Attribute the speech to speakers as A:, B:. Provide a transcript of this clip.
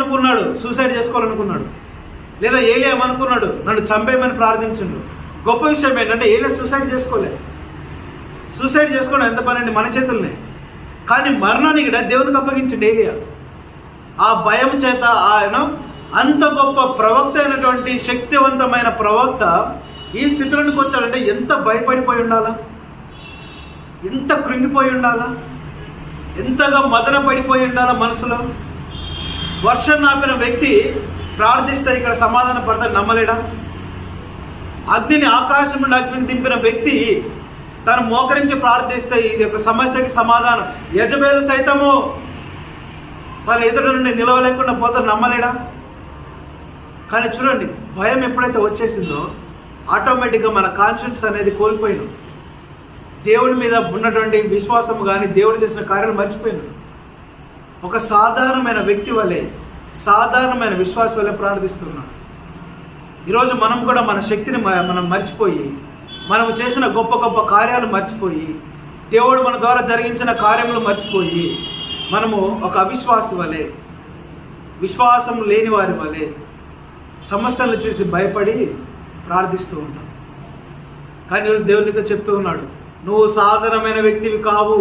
A: ఏమనుకున్నాడు? సూసైడ్ చేసుకోవాలనుకున్నాడు. లేదా ఏలియా ఏమనుకున్నాడు? నన్ను చంపేయమని ప్రార్థించిండు. గొప్ప విషయం ఏంటంటే ఏలియా సూసైడ్ చేసుకోలే. సూసైడ్ చేసుకోవడం ఎంత పని అండి, మన చేతుల్నే. కానీ మరణాన్ని కూడా దేవునికి అప్పగించిండు ఏలియా. ఆ భయం చేత ఆయన అంత గొప్ప ప్రవక్త అయినటువంటి శక్తివంతమైన ప్రవక్త ఈ స్థితిలోనికి వచ్చాడంటే ఎంత భయపడిపోయి ఉండాలా, ఎంత కృంగిపోయి ఉండాలా, ఎంతగా మదన పడిపోయి ఉండాలా మనసులో. వర్షం ఆపిన వ్యక్తి ప్రార్థిస్తే ఇక్కడ సమాధాన పడతాడు, నమ్మలేడా? అగ్నిని, ఆకాశం నుండి అగ్నిని దింపిన వ్యక్తి తను మోకరించి ప్రార్థిస్తే ఈ యొక్క సమస్యకి సమాధానం. యజబేలు సైతము తన ఎదురు నుండి నిలవలేకుండా పోతాడు, నమ్మలేడా? కానీ చూడండి, భయం ఎప్పుడైతే వచ్చేసిందో ఆటోమేటిక్గా మన కాన్షియన్స్ అనేది కోల్పోయినాం. దేవుడి మీద ఉన్నటువంటి విశ్వాసం కానీ దేవుడు చేసిన కార్యాలు మర్చిపోయినాం. ఒక సాధారణమైన వ్యక్తి వలె, సాధారణమైన విశ్వాసం వలె ప్రార్థిస్తున్నాడు. ఈరోజు మనం కూడా మన శక్తిని మనం మర్చిపోయి, మనము చేసిన గొప్ప గొప్ప కార్యాలు మర్చిపోయి, దేవుడు మన ద్వారా జరిగించిన కార్యములు మర్చిపోయి, మనము ఒక అవిశ్వాసి వలె, విశ్వాసం లేని వారి వలె సమస్యలను చూసి భయపడి ప్రార్థిస్తూ ఉంటాం. కానీ ఈరోజు దేవునితో చెప్తూ ఉన్నాడు, నువ్వు సాధారణమైన వ్యక్తివి కావు.